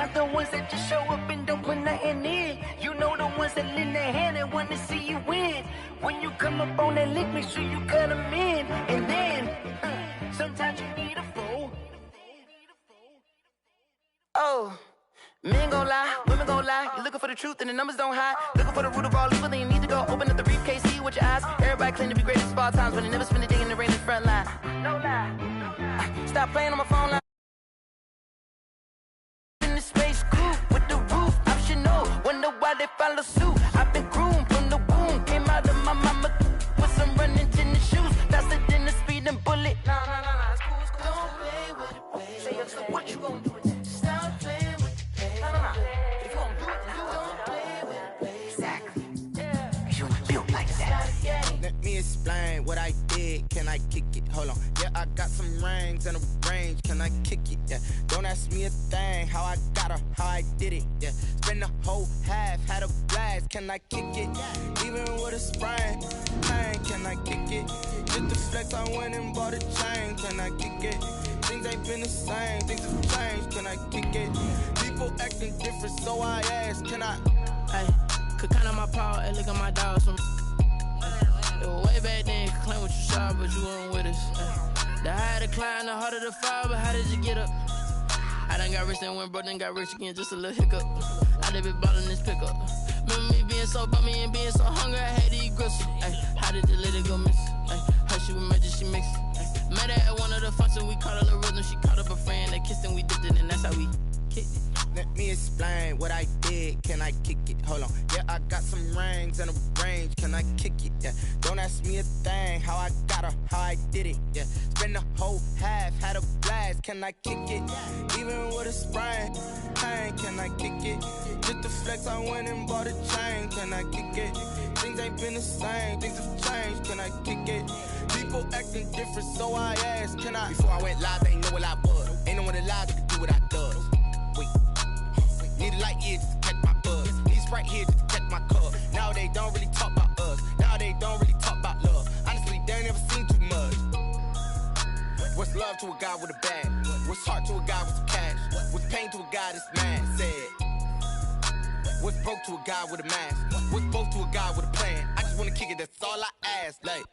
Not the ones that just show up and don't put nothing in. You know the ones that lend their hand and want to see you win. When you come up on that lick, make sure you cut them in. And then, sometimes you need a fool. Oh, men gon' lie, women gon' lie. You looking for the truth and the numbers don't hide. Looking for the root of all evil, then you need to go open up the briefcase, see with your eyes. Everybody claim to be greatest of all times, but they never spend a day in the rain in the front line. No lie. Stop playing on my phone line. In the space coupe with the roof optional. Wonder why they follow suit. I've been groomed from the womb. Came out of my mama with some running tennis shoes. Faster than the speeding bullet. No, it's cool, it's cool. Don't play with it, baby. So what you gon' do? Stop playing with it, baby. No. If you gon' do it, you don't play with it, baby. Exactly. Yeah. You built like that. Let me explain what I did. Can I kick it? Hold on. Yeah, I got some rings and a range. Can I kick it? Yeah. Don't ask me a thing. How I got her, how I did it. Yeah. Spend the whole half, had a blast. Can I kick it? Even with a sprain. Pain, can I kick it? Just the flex, I went and bought a chain. Can I kick it? Things ain't been the same. Things have changed. Can I kick it? People acting different, so I ask. Can I? Hey, could count on my power and look at my dogs from. Way back then, could claim what you saw, but you weren't with us. The higher the climb, the harder the fall, but how did you get up? I done got rich and went broke, then got rich again, just a little hiccup. I done been ballin' this pickup. Remember me being so bummy and being so hungry, I had to eat gristle. Ay, how did the lady go miss? How she was magic, she mixed. Met her at one of the functions, we caught a little rhythm, she caught up a friend, they kissed and we dipped it, and that's how we kicked it. Let me explain what I did. Can I kick it? Hold on. Yeah, I got some rings and a range. Can I kick it? Yeah. Don't ask me a thing. How I got her, how I did it. Yeah. Spend the whole half, had a blast. Can I kick it? Even with a sprain. Pain, can I kick it? Just the flex, I went and bought a chain. Can I kick it? Things ain't been the same. Things have changed. Can I kick it? People acting different, so I asked. Can I? Before I went live, they ain't know what I was. Ain't no one alive that could do what I does. Wait. Need a light year just to catch my buzz. Need Sprite here just to catch my cup. Now they don't really talk about us. Now they don't really talk about love. Honestly, they ain't never seen too much. What's love to a guy with a bag? What's heart to a guy with some cash? What's pain to a guy that's mad? Said. What's broke to a guy with a mask? What's both to a guy with a plan? I just wanna kick it, that's all I ask. Like,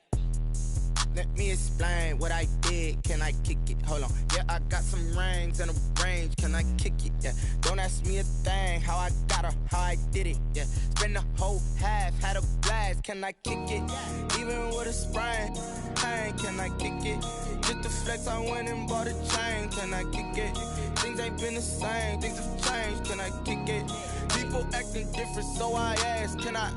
let me explain what I did. Can I kick it? Hold on. Yeah, I got some rings and a range. Can I kick it? Yeah. Don't ask me a thing. How I got her, how I did it. Yeah. Spend the whole half, had a blast. Can I kick it? Even with a sprain. Pain, can I kick it? Just the flex, I went and bought a chain. Can I kick it? Things ain't been the same. Things have changed. Can I kick it? People acting different, so I ask. Can I?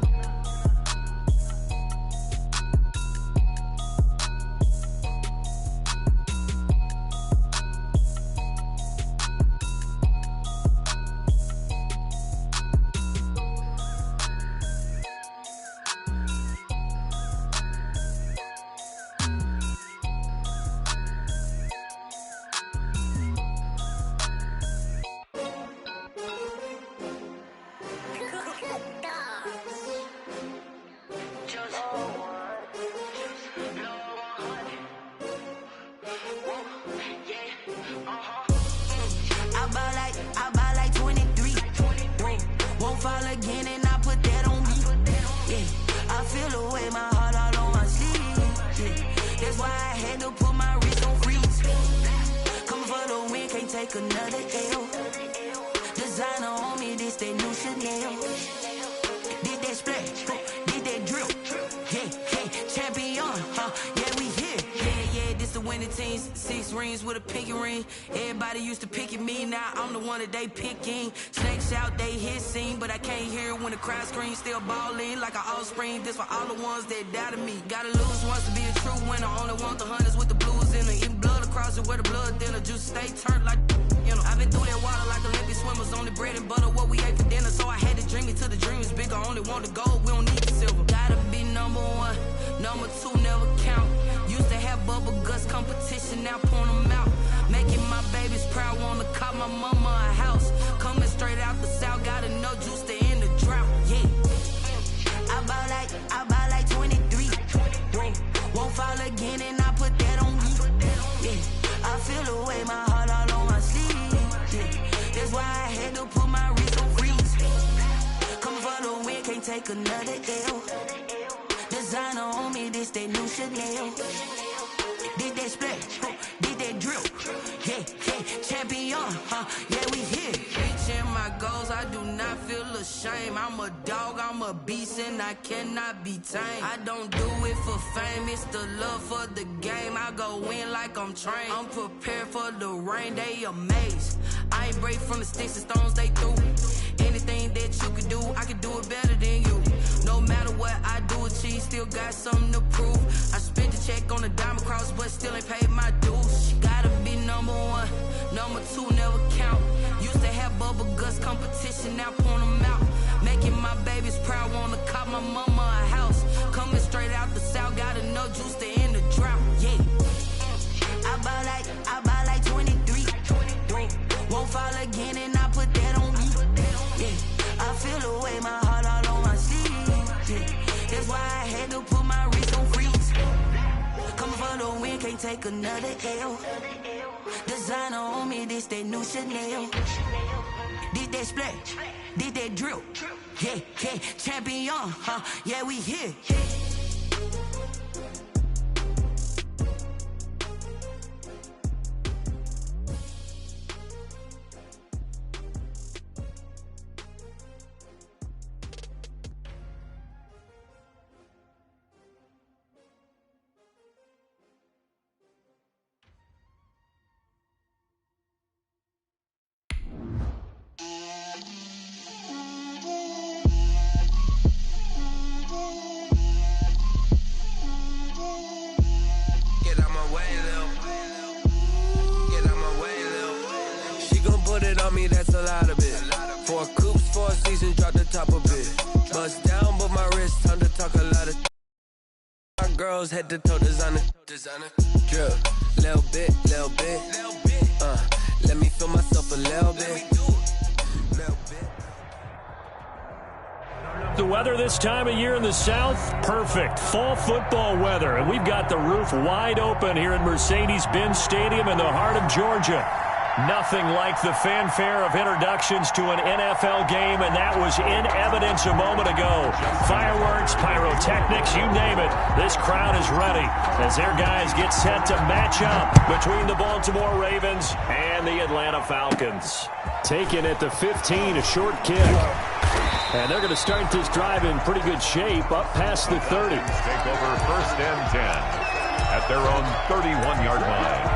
They picking snakes out, they hissing, but I can't hear when the crowd screams. Still balling like an offspring. This for all the ones that doubted me. Gotta lose once to be a true winner. Only want the hunters with the blues in it. Eating blood across it where the blood dinner. Juice stay turned like you know. I've been through that water like Olympic swimmers. Only bread and butter what we ate for dinner. So I had to dream it till the dream is bigger. Only want the gold, we don't need the silver. Gotta be number one, number two never count. Used to have bubble guts competition, now point them out. Making my babies proud, wanna call my mama a house. Coming straight out the south, gotta know juice to end the drought. Yeah, I buy like 23. Whoa, won't fall again, and I put that on me. Yeah, I feel the way my heart all on my sleeve. Yeah, that's why I had to another L. Designer on me, this that new Chanel. Did that splash, did that drill. Yeah, champion, yeah, we here. Reaching my goals, I do not feel ashamed. I'm a dog, I'm a beast, and I cannot be tamed. I don't do it for fame, it's the love for the game. I go in like I'm trained. I'm prepared for the rain, they amazed. I ain't break from the sticks and stones they threw. Anything that you could do, I could do it better than you. No matter what I do, achieve, still got something to prove. I spent the check on the diamond cross, but still ain't paid my dues. She gotta be number one, number two never count. Used to have bubble guts competition, now point them out. Making my babies proud, wanna cop my mama a house. Coming straight out the south, got enough juice to end the drought. Yeah, I buy like 23. Won't fall again, and I put that on me. Yeah, I feel the way, my heart all on my sleeve. Yeah, that's why I had to put my wrist on freeze. Coming for the win, can't take another L. Designer on me, this that new Chanel. Did that splash, did that drill. Yeah, champion, yeah, we here. That's a lot of it. 4 coops, 4 seasons, drop the top of it. Bust down, but my wrist, time to talk a lot of. My girls head to toe designer. Drill, little bit. Let me feel myself a little bit. The weather this time of year in the South, perfect. Fall football weather, and we've got the roof wide open here at Mercedes-Benz Stadium in the heart of Georgia. Nothing like the fanfare of introductions to an NFL game, and that was in evidence a moment ago. Fireworks, pyrotechnics, you name it. This crowd is ready as their guys get set to match up between the Baltimore Ravens and the Atlanta Falcons. Taken at the 15, a short kick. And they're going to start this drive in pretty good shape, up past the 30. Take over 1st and 10 at their own 31-yard line.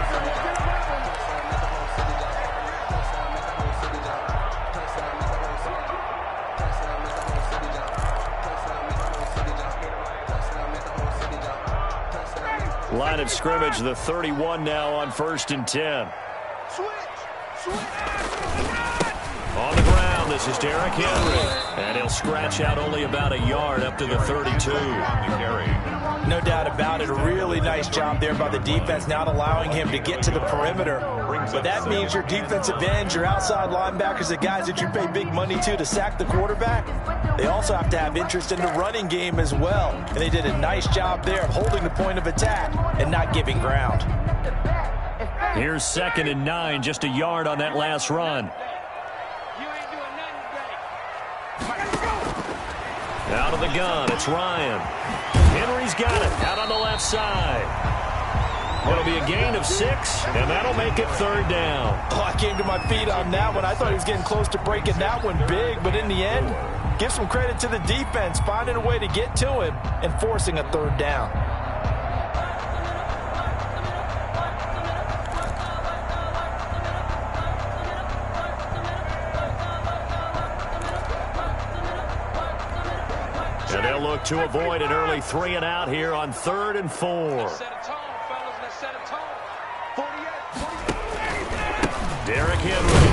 Line of scrimmage, the 31 now on 1st and 10. On the ground, this is Derrick Henry. And he'll scratch out only about a yard up to the 32. No doubt about it. A really nice job there by the defense, not allowing him to get to the perimeter. But that means your defensive ends, your outside linebackers, the guys that you pay big money to sack the quarterback, they also have to have interest in the running game as well. And they did a nice job there of holding the point of attack and not giving ground. Here's 2nd and 9, just a yard on that last run. Out of the gun, it's Ryan. Henry's got it, out on the left side. It'll be a gain of 6, and that'll make it 3rd down. Oh, I came to my feet on that one. I thought he was getting close to breaking that one big, but in the end, give some credit to the defense, finding a way to get to him and forcing a 3rd down. And they'll look to avoid an early 3 and out here on 3rd and 4. Derrick Henry.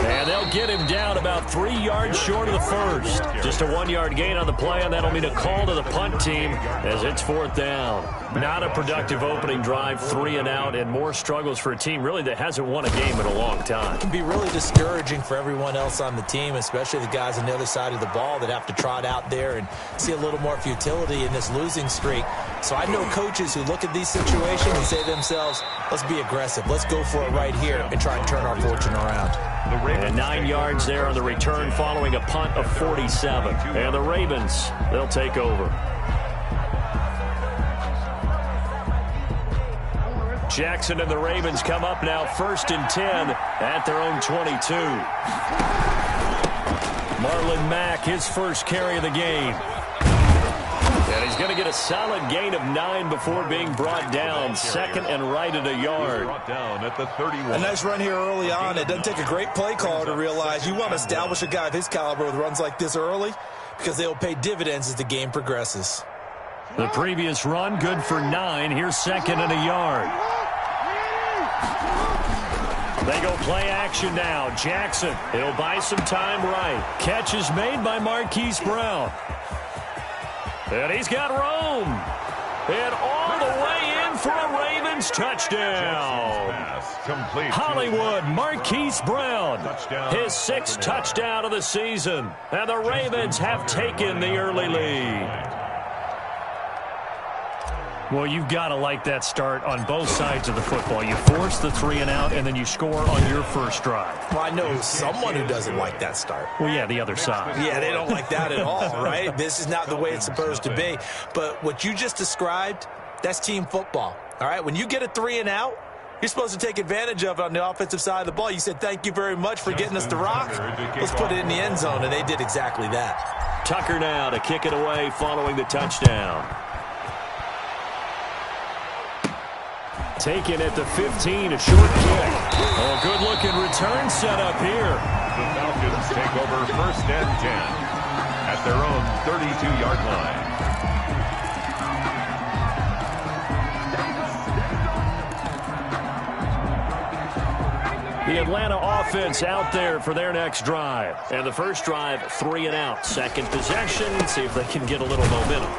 And they'll get him down about 3 yards short of the first. Just a 1-yard gain on the play, and that'll mean a call to the punt team as it's 4th down. Not a productive opening drive, 3 and out, and more struggles for a team really that hasn't won a game in a long time. It can be really discouraging for everyone else on the team, especially the guys on the other side of the ball that have to trot out there and see a little more futility in this losing streak. So I know coaches who look at these situations and say to themselves, let's be aggressive. Let's go for it right here and try and turn our fortune around. And 9 yards there on the return following a punt of 47. And the Ravens, they'll take over. Jackson and the Ravens come up now 1st and 10 at their own 22. Marlon Mack, his first carry of the game. And he's going to get a solid gain of 9 before being brought down. 2nd and right at a yard. Down at the 31. A nice run here early on. It doesn't take a great play caller to realize you want to establish a guy of his caliber with runs like this early because they will pay dividends as the game progresses. The previous run, good for 9. Here's 2nd and a yard. They go play action now. Jackson, it'll buy some time right. Catch is made by Marquise Brown. And he's got Rome. And all the way in for a Ravens touchdown. Hollywood, Marquise Brown. His 6th touchdown of the season. And the Ravens have taken the early lead. Well, you've got to like that start on both sides of the football. You force the 3 and out, and then you score on your first drive. Well, I know someone who doesn't like that start. Well, yeah, the other side. Yeah, they don't like that at all, right? This is not the way it's supposed to be. But what you just described, that's team football, all right? When you get a 3 and out, you're supposed to take advantage of it on the offensive side of the ball. You said, thank you very much for getting us the rock. Let's put it in the end zone, and they did exactly that. Tucker now to kick it away following the touchdown. Taken at the 15, a short kick. Oh, good-looking return set up here. The Falcons take over 1st and 10 at their own 32-yard line. The Atlanta offense out there for their next drive. And the first drive, 3 and out. Second possession, see if they can get a little momentum.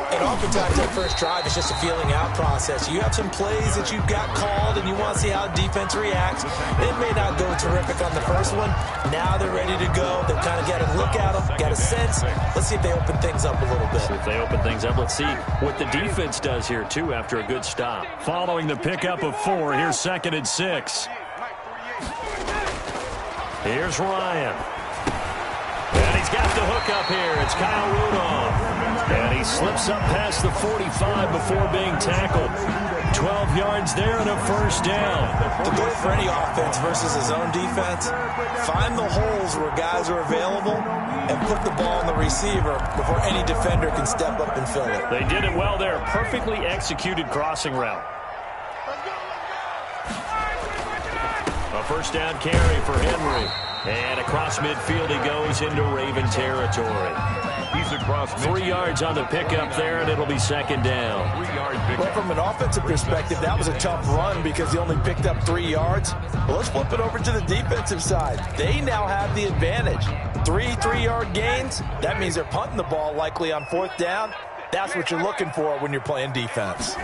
And oftentimes that first drive is just a feeling out process. You have some plays that you've got called and you want to see how the defense reacts. It may not go terrific on the first one. Now they're ready to go. They've kind of got a look at them, got a sense. Let's see if they open things up a little bit. If they open things up, let's see what the defense does here, too, after a good stop. Following the pickup of 4, here's 2nd and 6. Here's Ryan. And he's got the hook up here. It's Kyle Rudolph. And he slips up past the 45 before being tackled. 12 yards there and a first down. The goal for any offense versus his own defense, find the holes where guys are available and put the ball on the receiver before any defender can step up and fill it. They did it well there. Perfectly executed crossing route. A first down carry for Henry. And across midfield he goes into Raven territory. He's across 3 yards on the pickup there, and it'll be 2nd down. Well, from an offensive perspective, that was a tough run because he only picked up 3 yards. Well, let's flip it over to the defensive side. They now have the advantage. 3-3-yard gains. That means they're punting the ball likely on 4th down. That's what you're looking for when you're playing defense.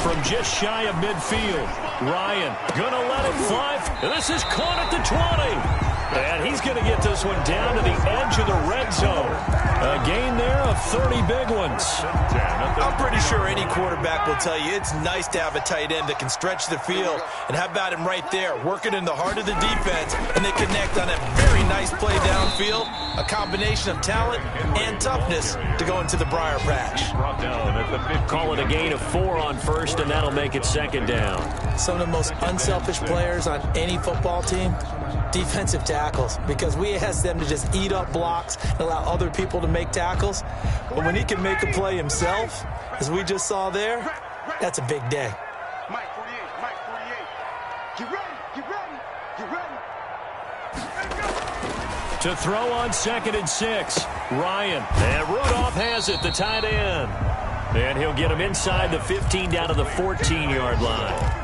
From just shy of midfield, Ryan gonna let it fly. This is caught at the 20. And he's going to get this one down to the edge of the red zone. A gain there of 30 big ones. I'm pretty sure any quarterback will tell you it's nice to have a tight end that can stretch the field. And how about him right there, working in the heart of the defense, and they connect on a very nice play downfield. A combination of talent and toughness to go into the briar patch. Call it a gain of 4 on first, and that'll make it 2nd down. Some of the most unselfish players on any football team, defensive tackles, because we ask them to just eat up blocks and allow other people to make tackles. But when he can make a play himself, as we just saw there, that's a big day. Mike 48, Mike 48. Get ready, get ready, get ready. To throw on 2nd and 6, Ryan. And Rudolph has it, the tight end. And he'll get him inside the 15 down to the 14-yard line.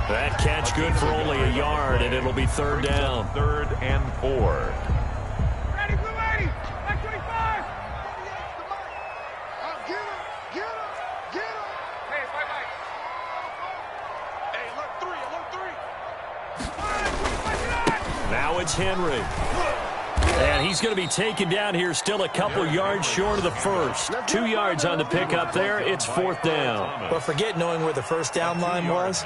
That catch good for only a yard, and it'll be 3rd down. 3rd and 4. Ready, we're ready. Mike 25. Get him, get him, get him. Hey, Mike. Hey, alert 3. Now it's Henry. And he's going to be taken down here, still a couple yards short of the first. 2 yards on the pickup there. It's 4th down. But forget knowing where the first down line was.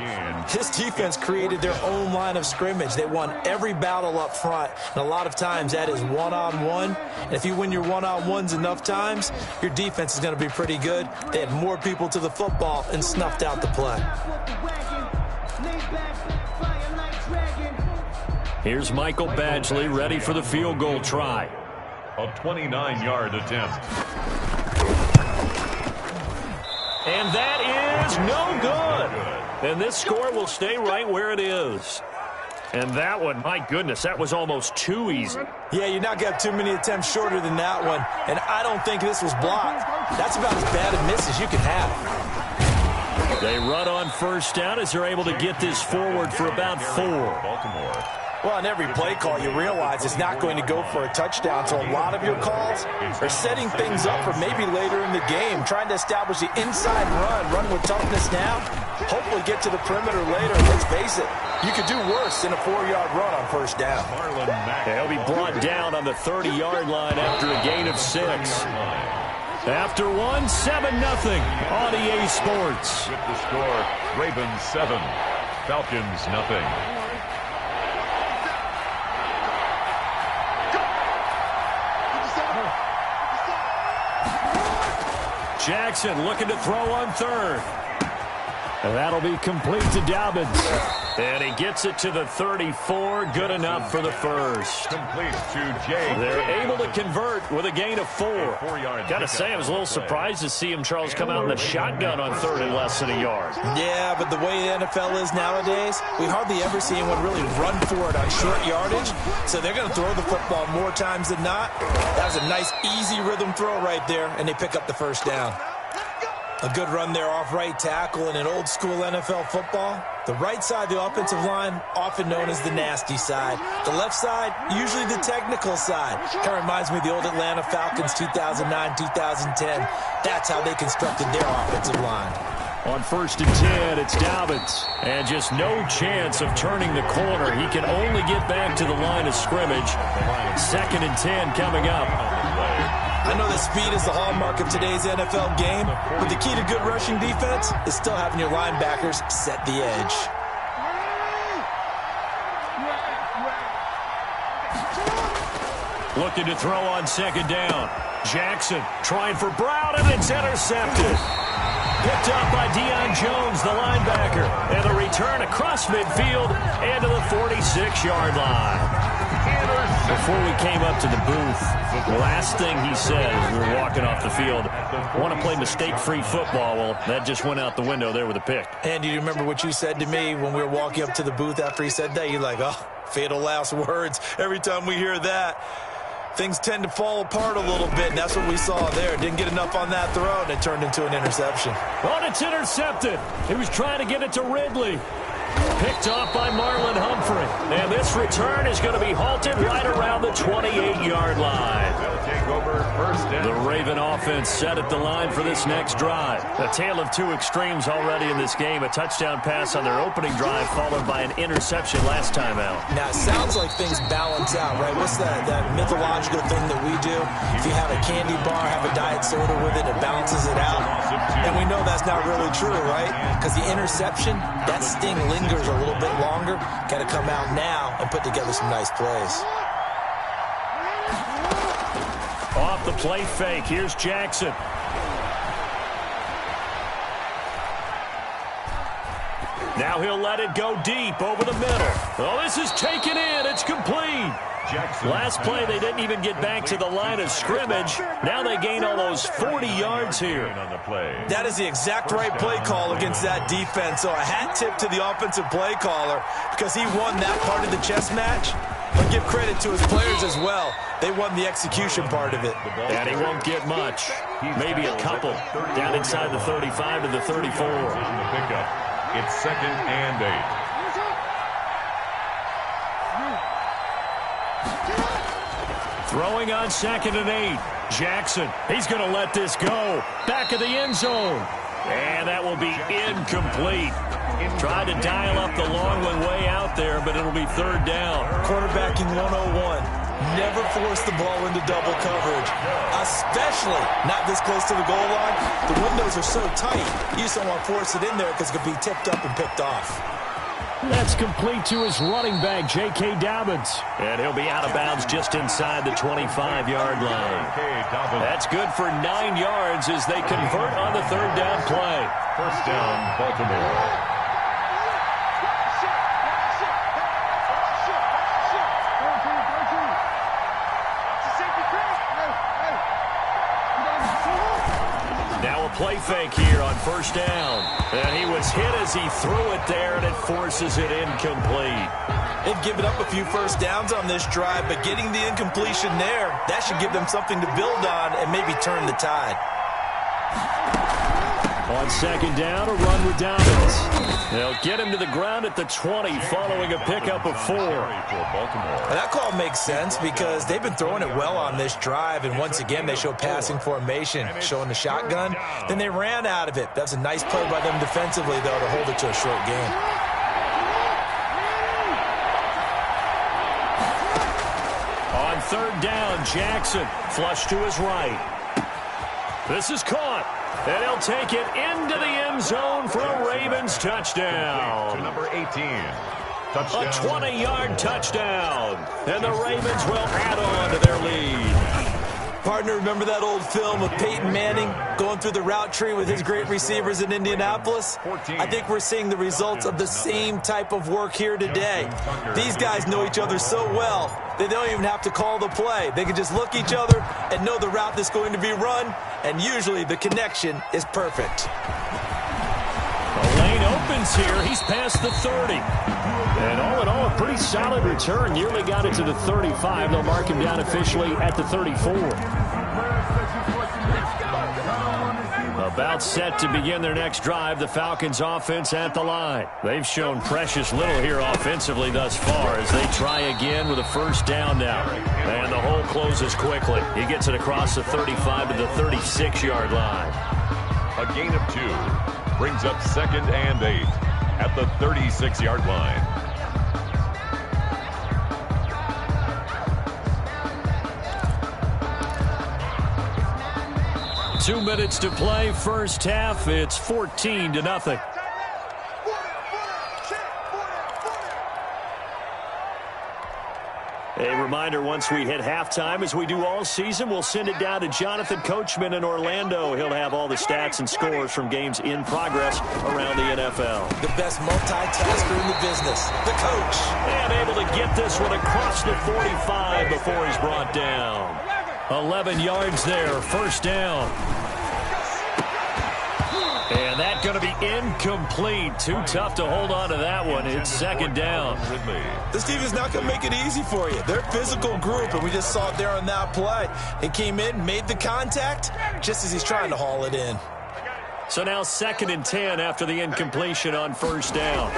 This defense created their own line of scrimmage. They won every battle up front, and a lot of times that is one-on-one. And if you win your one-on-ones enough times, your defense is going to be pretty good. They had more people to the football and snuffed out the play. Here's Michael Badgley ready for the field goal try. A 29-yard attempt. And that is no good. And this score will stay right where it is. And that one, my goodness, that was almost too easy. Yeah, you're not going to have too many attempts shorter than that one. And I don't think this was blocked. That's about as bad a miss as you can have. They run on first down as they're able to get this forward for about 4. Baltimore. Well, on every play call, you realize it's not going to go for a touchdown. So a lot of your calls are setting things up for maybe later in the game, trying to establish the inside run with toughness now, hopefully get to the perimeter later. Let's face it, you could do worse than a 4-yard run on first down. He'll be brought down on the 30-yard line after a gain of 6. After one, 7-0 on EA Sports. With the score, Ravens 7, Falcons nothing. Jackson looking to throw on 3rd. And that'll be complete to Dobbins. And he gets it to the 34. Good enough for the first. Complete to Jay. They're able to convert with a gain of 4. Got to say, I was a little surprised to see him, Charles, come out in the shotgun on 3rd and less than a yard. Yeah, but the way the NFL is nowadays, we hardly ever see anyone really run for it on short yardage. So they're going to throw the football more times than not. That was a nice, easy rhythm throw right there, and they pick up the first down. A good run there off right tackle in an old-school NFL football. The right side of the offensive line, often known as the nasty side. The left side, usually the technical side. Kind of reminds me of the old Atlanta Falcons 2009-2010. That's how they constructed their offensive line. On 1st and 10, it's Dobbins. And just no chance of turning the corner. He can only get back to the line of scrimmage. 2nd and 10 coming up. I know that speed is the hallmark of today's NFL game, but the key to good rushing defense is still having your linebackers set the edge. Looking to throw on 2nd down. Jackson trying for Brown, and it's intercepted. Picked up by Deion Jones, the linebacker. And the return across midfield and to the 46-yard line. Before we came up to the booth, the last thing he said as we were walking off the field, I want to play mistake-free football. Well, that just went out the window there with a pick. And do you remember what you said to me when we were walking up to the booth after he said that? You're like, oh, fatal last words. Every time we hear that, things tend to fall apart a little bit, and that's what we saw there. Didn't get enough on that throw, and it turned into an interception. Well, it's intercepted. He was trying to get it to Ridley. Picked off by Marlon Humphrey. And this return is going to be halted right around the 28-yard line. They'll take over 1st down. The Raven offense set at the line for this next drive. A tale of 2 extremes already in this game. A touchdown pass on their opening drive followed by an interception last time out. Now, it sounds like things balance out, right? What's that mythological thing that we do? If you have a candy bar, have a diet soda with it, it balances it out. And we know that's not really true, right? Because the interception, that sting lingers a little bit longer. Got to come out now and put together some nice plays. Off the play fake, here's Jackson. Now he'll let it go deep over the middle. Oh, this is taken in. It's complete. Jackson. Last play, they didn't even get back to the line of scrimmage. Now they gain almost 40 yards here. That is the exact right play call against that defense. So a hat tip to the offensive play caller because he won that part of the chess match. But give credit to his players as well. They won the execution part of it. And he won't get much. Maybe a couple. Down inside the 35 to the 34. On the pickup, it's 2nd and 8. Throwing on 2nd and 8. Jackson, he's going to let this go. Back of the end zone. And that will be incomplete. Tried to dial up the long one way out there, but it'll be 3rd down. Quarterbacking 101. Never force the ball into double coverage, especially not this close to the goal line. The windows are so tight, you just don't want to force it in there because it could be tipped up and picked off. That's complete to his running back, J.K. Dobbins. And he'll be out of bounds just inside the 25-yard line. That's good for 9 yards as they convert on the third down play. First down, Baltimore. Play fake here on first down. And he was hit as he threw it there, and it forces it incomplete. They've given up a few first downs on this drive, but getting the incompletion there, that should give them something to build on and maybe turn the tide. On second down, a run with Dobbins. They'll get him to the ground at the 20 following a pickup of 4. That call makes sense because they've been throwing it well on this drive, and once again they show passing formation, showing the shotgun. Then they ran out of it. That's a nice play by them defensively, though, to hold it to a short game. On third down, Jackson flush to his right. This is caught. And he'll take it into the end zone for a Ravens touchdown. To number 18. Touchdown. A 20-yard touchdown. And the Ravens will add on to their lead. Partner, remember that old film of Peyton Manning going through the route tree with his great receivers in Indianapolis? I think we're seeing the results of the same type of work here today. These guys know each other so well, they don't even have to call the play. They can just look each other and know the route that's going to be run, and usually the connection is perfect. The lane opens here. He's past the 30. And all in all, a pretty solid return. Nearly got it to the 35. They'll mark him down officially at the 34. About set to begin their next drive, the Falcons offense at the line. They've shown precious little here offensively thus far as they try again with a first down now. And the hole closes quickly. He gets it across the 35 to the 36-yard line. A gain of 2 brings up 2nd and 8 at the 36-yard line. 2 minutes to play, first half. It's 14-0. A reminder, once we hit halftime, as we do all season, we'll send it down to Jonathan Coachman in Orlando. He'll have all the stats and scores from games in progress around the NFL. The best multitasker in the business, the coach. And able to get this one across the 45 before he's brought down. 11 yards there, first down. And that's going to be incomplete. Too tough to hold on to that one. It's second down. This team is not going to make it easy for you. They're a physical group, and we just saw it there on that play. He came in, made the contact, just as he's trying to haul it in. So now 2nd and 10 after the incompletion on first down.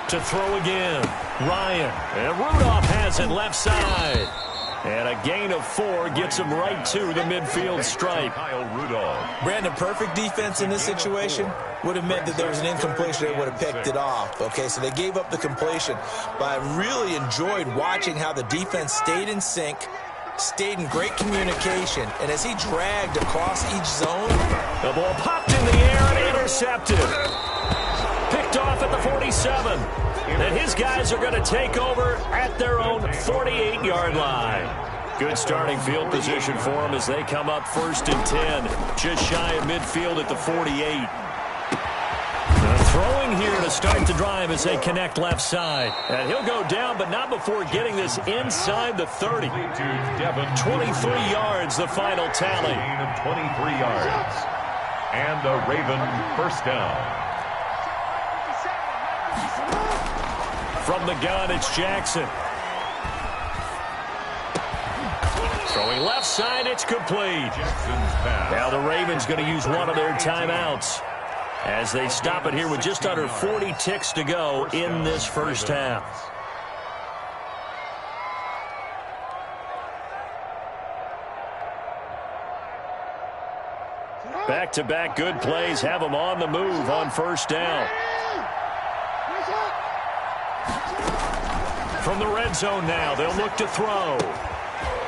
To throw again, Ryan. And Rudolph has it left side. And a gain of 4 gets him right to the midfield stripe. Brandon, perfect defense in this situation would have meant that there was an incompletion. They would have picked it off. Okay, so they gave up the completion. But I really enjoyed watching how the defense stayed in sync, stayed in great communication, and as he dragged across each zone. The ball popped in the air and intercepted. Picked off at the 47. And his guys are going to take over at their own 48-yard line. Good starting field position for them as they come up 1st and 10. Just shy of midfield at the 48. Throwing here to start the drive as they connect left side. And he'll go down, but not before getting this inside the 30. 23 yards, the final tally. 23 yards. And a Raven first down. From the gun, it's Jackson. Throwing left side, it's complete. Now the Ravens going to use one of their timeouts as they stop it here with just under 40 ticks to go in this first half. Back-to-back good plays have them on the move on first down. from the red zone now. They'll look to throw.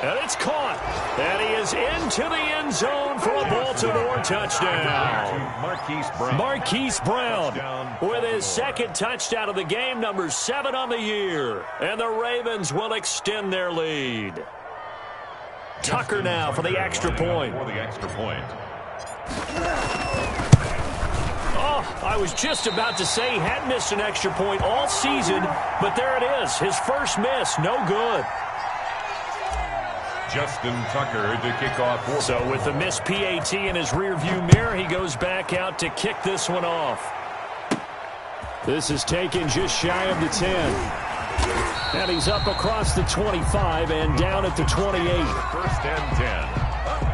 And it's caught. And he is into the end zone for a Baltimore touchdown. Marquise Brown with his second touchdown of the game, number 7 on the year. And the Ravens will extend their lead. Tucker now for the extra point. Oh, I was just about to say he hadn't missed an extra point all season, but there it is. His first miss, no good. Justin Tucker to kick off. So with the missed PAT in his rearview mirror, he goes back out to kick this one off. This is taken just shy of the 10. And he's up across the 25 and down at the 28. First and 10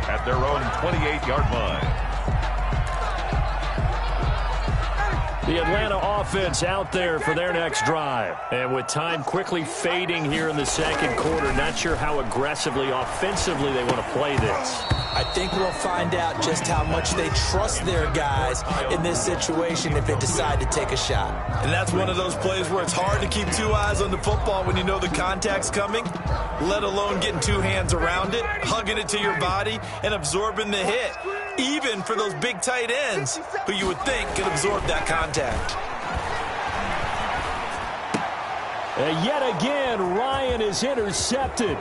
at their own 28-yard line. The Atlanta offense out there for their next drive. And with time quickly fading here in the second quarter, not sure how aggressively, offensively they want to play this. I think we'll find out just how much they trust their guys in this situation if they decide to take a shot. And that's one of those plays where it's hard to keep 2 eyes on the football when you know the contact's coming, let alone getting 2 hands around it, hugging it to your body, and absorbing the hit. Even for those big tight ends who you would think could absorb that contact. And yet again, Ryan is intercepted.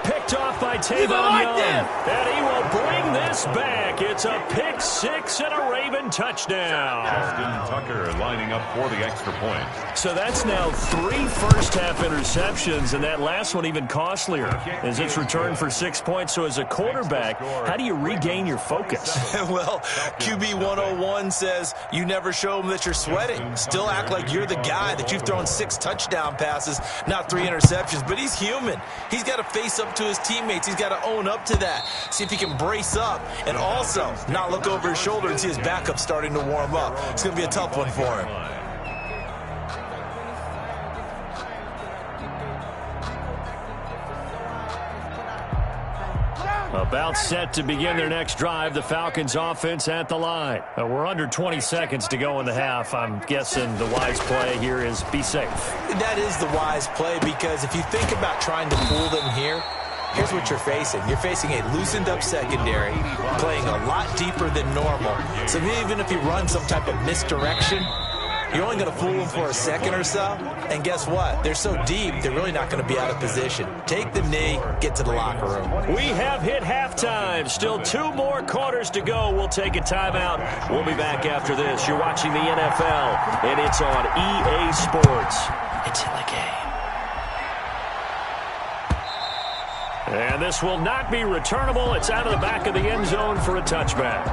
Picked off by Tavon Young. And he will bring this back. It's a pick 6 and a Raven touchdown. Justin Tucker lining up for the extra point. So that's now 3 first-half interceptions, and that last one even costlier as it's returned for 6 points. So as a quarterback, how do you regain your focus? Well, QB 101 says you never show them that you're sweating. Still act like you're the guy, that you've thrown 6 touchdown passes, not 3 interceptions. But he's human. He's got to face up to his teammates. He's got to own up to that. See if he can brace up and also not look over his shoulder and see his backup starting to warm up. It's going to be a tough one for him. About set to begin their next drive, the Falcons offense at the line. We're under 20 seconds to go in the half. I'm guessing the wise play here is be safe. That is the wise play, because if you think about trying to fool them here, here's what you're facing. You're facing a loosened up secondary, playing a lot deeper than normal. So even if you run some type of misdirection, you're only going to fool them for a second or so. And guess what? They're so deep, they're really not going to be out of position. Take the knee, get to the locker room. We have hit halftime. Still 2 more quarters to go. We'll take a timeout. We'll be back after this. You're watching the NFL, and it's on EA Sports. It's in the game. And this will not be returnable. It's out of the back of the end zone for a touchback.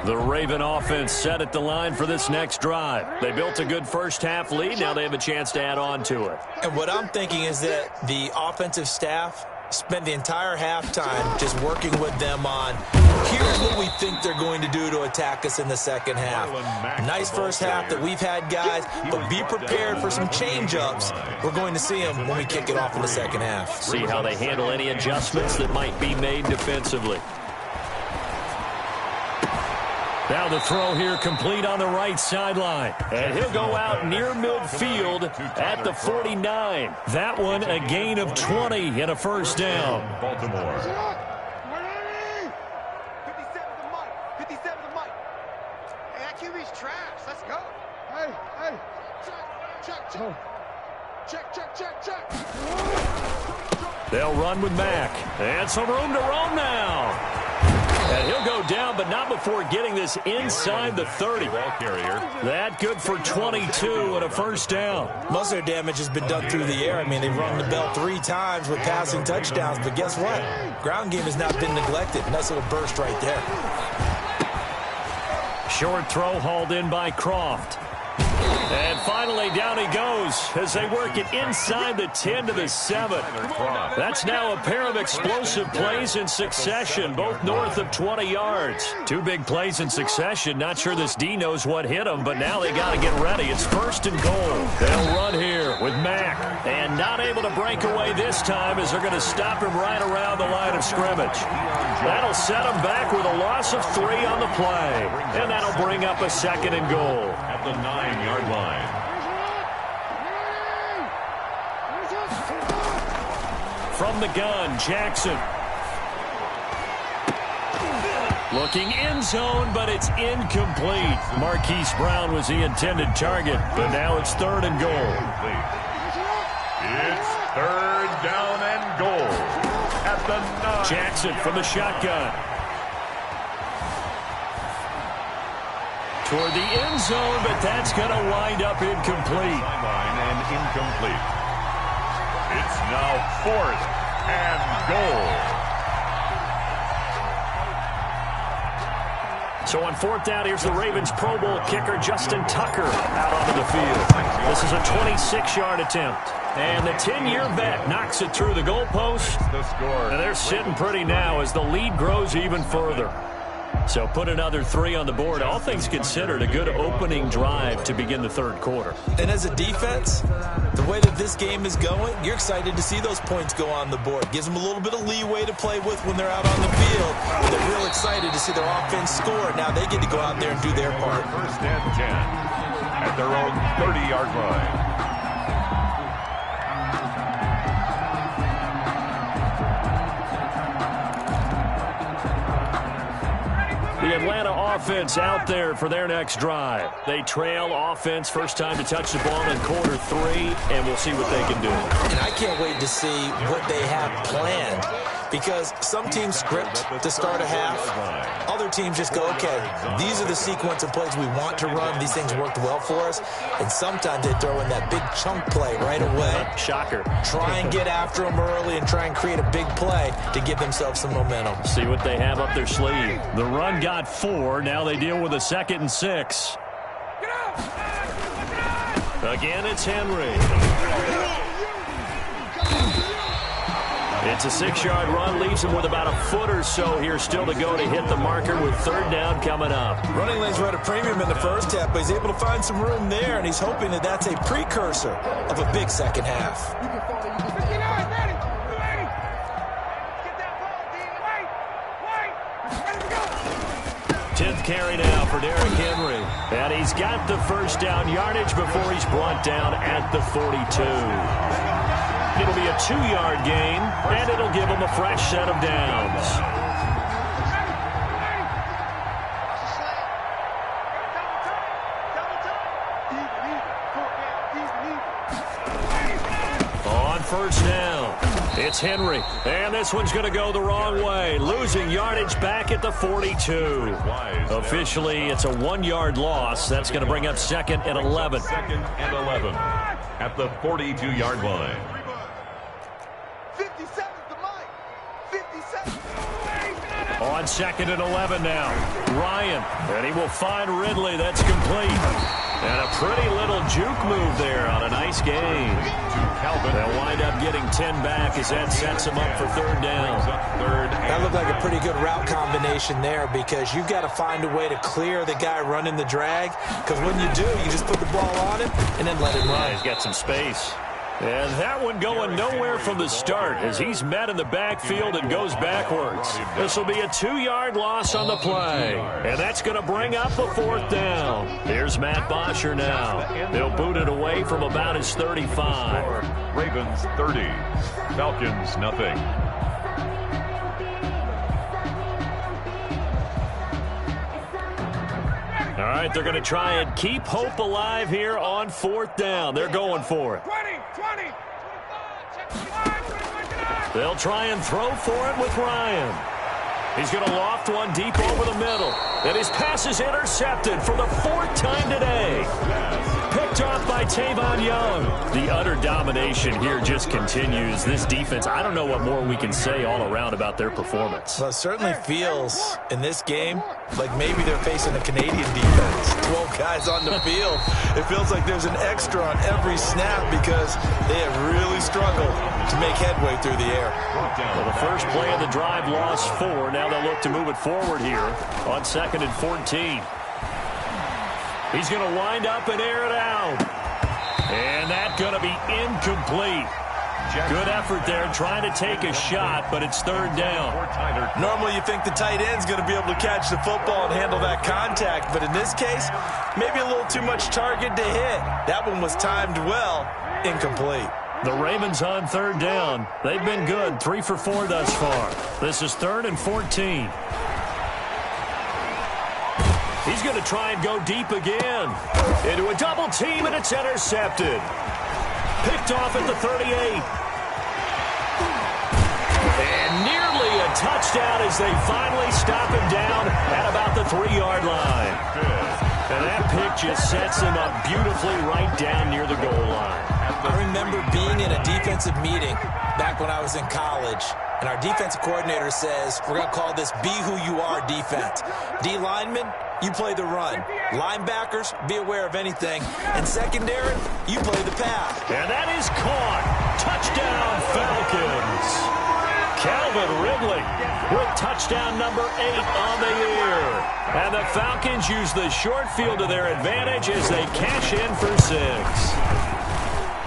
The Raven offense set at the line for this next drive. They built a good first-half lead. Now they have a chance to add on to it. And what I'm thinking is that the offensive staff spent the entire halftime just working with them on, here's what we think they're going to do to attack us in the second half. Nice first half that we've had, guys, but be prepared for some change-ups. We're going to see them when we kick it off in the second half. See how they handle any adjustments that might be made defensively. Now the throw here complete on the right sideline. And he'll go out near midfield at the 49. That one a gain of 20 and a first down. Baltimore. 57 to Mike. 57 to Mike. Hey, that QB's trash. Let's go. Hey. Check. They'll run with Mack. And some room to roam now. And he'll go down, but not before getting this inside the 30. That good for 22 and a first down. Most of their damage has been done through the air. I mean, they've rung the bell 3 times with passing touchdowns, but guess what? Ground game has not been neglected. Nice little burst right there. Short throw hauled in by Croft. And finally, down he goes as they work it inside the 10 to the 7. That's now a pair of explosive plays in succession, both north of 20 yards. Two big plays in succession. Not sure this D knows what hit him, but now they got to get ready. It's 1st and goal. They'll run here with Mack. And not able to break away this time as they're going to stop him right around the line of scrimmage. That'll set him back with a loss of 3 on the play. And that'll bring up a 2nd and goal. At the 9-yard line. From the gun, Jackson. Looking end zone, but it's incomplete. Marquise Brown was the intended target, but now it's 3rd and goal. It's 3rd down and goal at the 9. Jackson from the shotgun. Toward the end zone, but that's going to wind up incomplete. Sideline and incomplete. It's now 4th and goal. So on 4th down, here's the Ravens Pro Bowl kicker Justin Tucker out onto the field. This is a 26-yard attempt. And the 10-year vet knocks it through the goalpost. The score. And they're sitting pretty now as the lead grows even further. So put another 3 on the board. All things considered, a good opening drive to begin the 3rd quarter. And as a defense, the way that this game is going, you're excited to see those points go on the board. Gives them a little bit of leeway to play with when they're out on the field. They're real excited to see their offense score. Now they get to go out there and do their part. 1st and 10 at their own 30-yard line. The Atlanta offense out there for their next drive. They trail offense, first time to touch the ball in quarter 3, and we'll see what they can do. And I can't wait to see what they have planned, because some teams script to start a half. Other teams just go, okay, these are the sequence of plays we want to run. These things worked well for us. And sometimes they throw in that big chunk play right away. Shocker. Try and get after them early and try and create a big play to give themselves some momentum. See what they have up their sleeve. The run got 4. Now they deal with a 2nd and 6. Again, it's Henry. It's a 6-yard run, leaves him with about a foot or so here still to go to hit the marker with 3rd down coming up. Running lanes were at a premium in the first half, but he's able to find some room there, and he's hoping that that's a precursor of a big second half. 10th carry now for Derrick Henry. And he's got the first down yardage before he's brought down at the 42. It'll be a 2-yard gain, and it'll give him a fresh set of downs. On 1st down, it's Henry, and this one's going to go the wrong way, losing yardage back at the 42. Officially, it's a 1-yard loss. That's going to bring up 2nd and 11. 2nd and 11 at the 42-yard line. 57 to Mike. 57. On 2nd and 11 now, Ryan, and he will find Ridley. That's complete. And a pretty little juke move there on a nice game. They'll wind up getting 10 back as that sets them up for 3rd down. That looked like a pretty good route combination there, because you've got to find a way to clear the guy running the drag, because when you do, you just put the ball on him and then let him run. He's got some space. And that one going nowhere from the start as he's met in the backfield and goes backwards. This will be a 2-yard loss on the play. And that's going to bring up a 4th down. Here's Matt Bosher now. He'll boot it away from about his 35. Ravens 30. Falcons nothing. All right, they're going to try and keep hope alive here on 4th down. They're going for it. 20. They'll try and throw for it with Ryan. He's going to loft one deep over the middle. And his pass is intercepted for the 4th time today. Picked Picked off by Tavon Young. The utter domination here just continues. This defense, I don't know what more we can say all around about their performance. Well, it certainly feels in this game like maybe they're facing a Canadian defense. 12 guys on the field. It feels like there's an extra on every snap because they have really struggled to make headway through the air. Well, the first play of the drive lost 4. Now they'll look to move it forward here on 2nd and 14. He's going to wind up and air it out. And that's going to be incomplete. Good effort there trying to take a shot, but it's 3rd down. Normally you think the tight end's going to be able to catch the football and handle that contact, but in this case, maybe a little too much target to hit. That one was timed well, incomplete. The Ravens on 3rd down. They've been good, 3 for 4 thus far. This is 3rd and 14. He's going to try and go deep again. Into a double team, and it's intercepted. Picked off at the 38. And nearly a touchdown as they finally stop him down at about the 3-yard line. And that pick just sets him up beautifully right down near the goal line. I remember being in a defensive meeting back when I was in college, and our defensive coordinator says, we're going to call this Be Who You Are defense. D linemen, you play the run. Linebackers, be aware of anything. And secondary, you play the pass. And that is caught. Touchdown, Falcons. Calvin Ridley with touchdown number 8 on the year. And the Falcons use the short field to their advantage as they cash in for 6.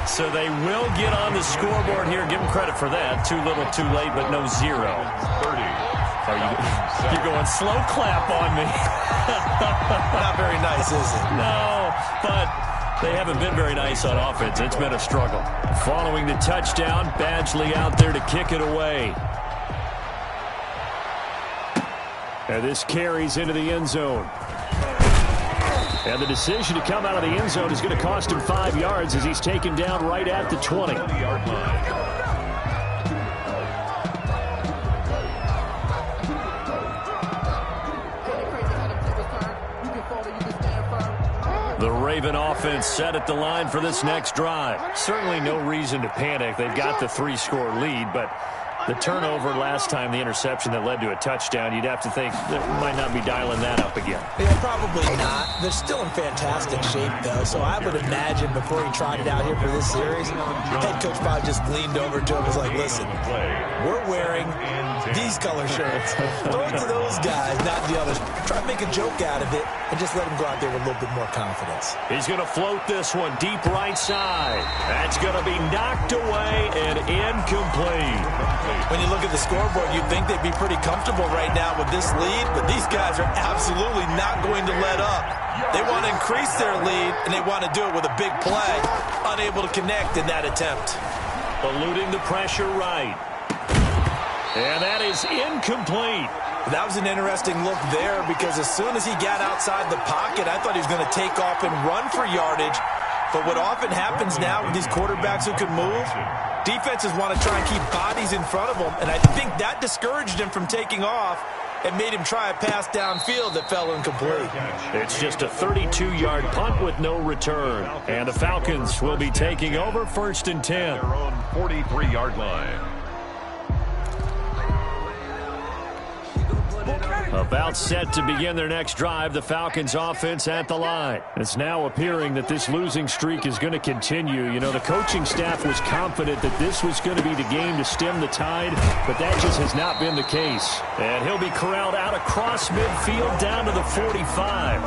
So they will get on the scoreboard here. Give them credit for that. Too little, too late, but no 0. 30. You're going slow clap on me. Not very nice, is it? No, but they haven't been very nice on offense. It's been a struggle. Following the touchdown, Badgley out there to kick it away. And this carries into the end zone. And the decision to come out of the end zone is going to cost him 5 yards as he's taken down right at the 20. The Raven offense set at the line for this next drive. Certainly no reason to panic. They've got the 3-score lead, but the turnover last time, the interception that led to a touchdown, you'd have to think they might not be dialing that up again. Yeah, probably not. They're still in fantastic shape, though, so I would imagine before he trotted out here for this series, head coach probably just leaned over to him and was like, listen, we're wearing these color shirts. Throw it to those guys, not the others. Try to make a joke out of it and just let them go out there with a little bit more confidence. He's going to float this one deep right side. That's going to be knocked away and incomplete. When you look at the scoreboard, you'd think they'd be pretty comfortable right now with this lead, but these guys are absolutely not going to let up. They want to increase their lead, and they want to do it with a big play. Unable to connect in that attempt. Eluding the pressure right. And that is incomplete. That was an interesting look there because as soon as he got outside the pocket, I thought he was going to take off and run for yardage. But what often happens now with these quarterbacks who can move, defenses want to try and keep bodies in front of them, and I think that discouraged him from taking off and made him try a pass downfield that fell incomplete. It's just a 32-yard punt with no return, and the Falcons will be taking over 1st and 10. Their own 43-yard line. About set to begin their next drive, the Falcons offense at the line. It's now appearing that this losing streak is going to continue. You know, the coaching staff was confident that this was going to be the game to stem the tide, but that just has not been the case. And he'll be corralled out across midfield down to the 45.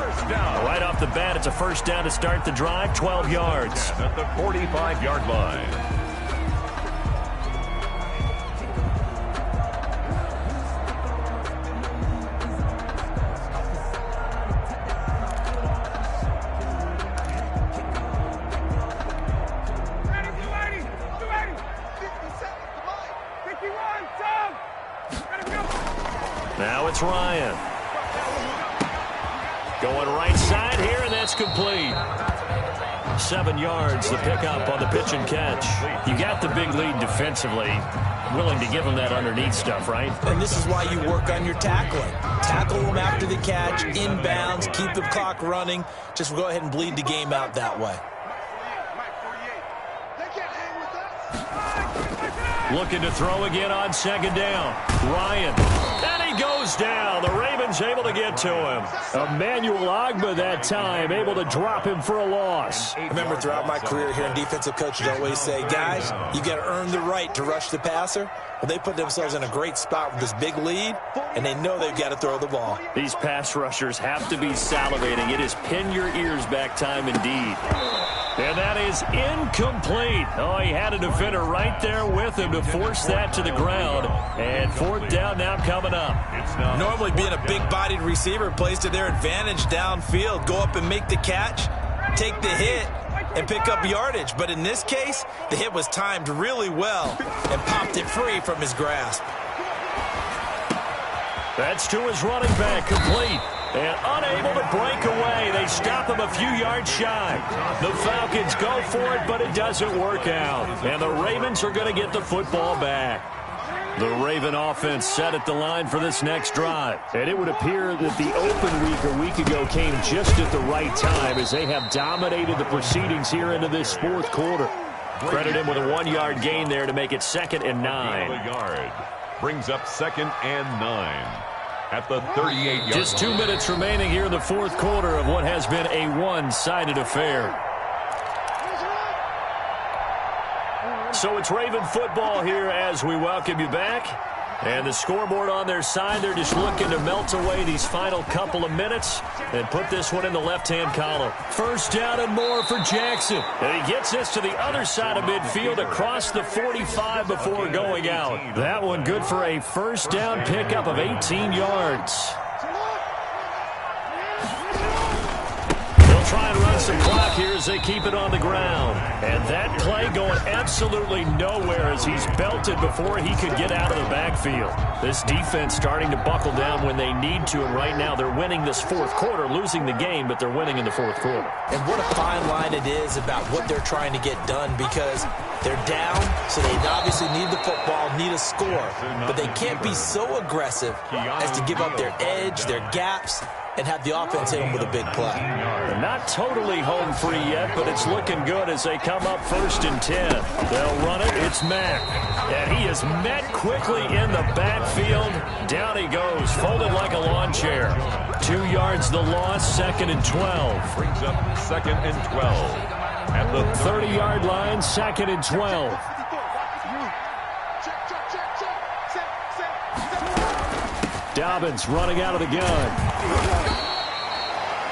Right off the bat, it's a 1st down to start the drive, 12 yards. At the 45-yard line. Now it's Ryan. Going right side here, and that's complete. 7 yards, the pickup on the pitch and catch. You got the big lead defensively. Willing to give them that underneath stuff, right? And this is why you work on your tackling. Tackle them after the catch, inbounds, keep the clock running. Just go ahead and bleed the game out that way. Looking to throw again on second down. Ryan. And he goes down. The Ravens able to get to him. Emmanuel Ogbah that time able to drop him for a loss. I remember throughout my career hearing defensive coaches always say, guys, you got to earn the right to rush the passer. Well, they put themselves in a great spot with this big lead, and they know they've got to throw the ball. These pass rushers have to be salivating. It is pin your ears back time indeed. And that is incomplete. Oh, he had a defender right there with him to force that to the ground. And fourth down now coming up. Normally being a big-bodied receiver plays to their advantage downfield. Go up and make the catch, take the hit, and pick up yardage. But in this case, the hit was timed really well and popped it free from his grasp. That's to his running back, complete. And unable to break away. They stop him a few yards shy. The Falcons go for it, but it doesn't work out. And the Ravens are going to get the football back. The Raven offense set at the line for this next drive. And it would appear that the open week a week ago came just at the right time as they have dominated the proceedings here into this fourth quarter. Credit him with a 1-yard gain there to make it 2nd and 9. Brings up 2nd and 9. At the 38-yard Just 2 minutes remaining here in the fourth quarter of what has been a one-sided affair. So it's Raven football here as we welcome you back. And the scoreboard on their side, they're just looking to melt away these final couple of minutes and put this one in the left-hand column. First down and more for Jackson. And he gets this to the other side of midfield across the 45 before going out. That one good for a first down pickup of 18 yards. Try and run some clock here as they keep it on the ground. And that play going absolutely nowhere as he's belted before he could get out of the backfield. This defense starting to buckle down when they need to, and right now they're winning this fourth quarter, losing the game, but they're winning in the fourth quarter. And what a fine line it is about what they're trying to get done, because they're down, so they obviously need the football, need a score. But they can't be so aggressive as to give up their edge, their gaps, and have the offense hit them with a big play. They're not totally home free yet, but it's looking good as they come up 1st and 10. They'll run it. It's Mack. And he is met quickly in the backfield. Down he goes, folded like a lawn chair. 2 yards the loss, 2nd and 12. Brings up 2nd and 12. At the 30-yard line, 2nd and 12. Dobbins running out of the gun.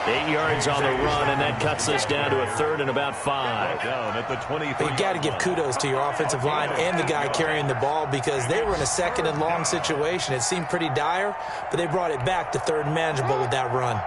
8 yards on the run, and that cuts this down to a 3rd and about 5. Down at the 23. You got to give kudos to your offensive line and the guy carrying the ball, because they were in a 2nd and long situation. It seemed pretty dire, but they brought it back to 3rd and manageable with that run.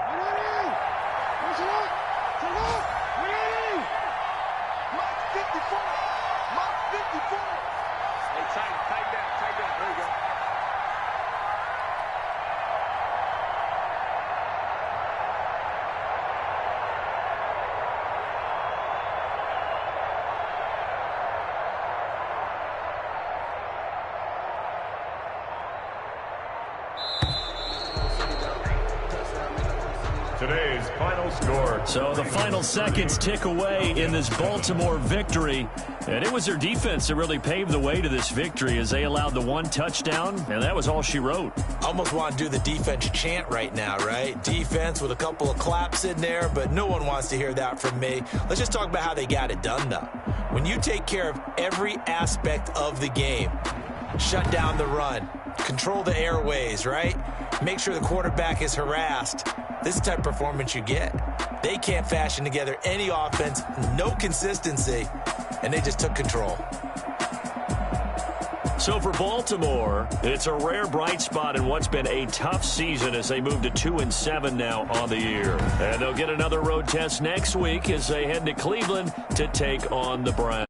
Today's final score. So the final seconds tick away in this Baltimore victory. And it was their defense that really paved the way to this victory as they allowed the 1 touchdown, and that was all she wrote. Almost want to do the defense chant right now, right? Defense with a couple of claps in there, but no one wants to hear that from me. Let's just talk about how they got it done, though. When you take care of every aspect of the game, shut down the run, control the airways, right? Make sure the quarterback is harassed. This is the type of performance you get. They can't fashion together any offense, no consistency, and they just took control. So for Baltimore, it's a rare bright spot in what's been a tough season as they move to 2-7 now on the year. And they'll get another road test next week as they head to Cleveland to take on the Browns.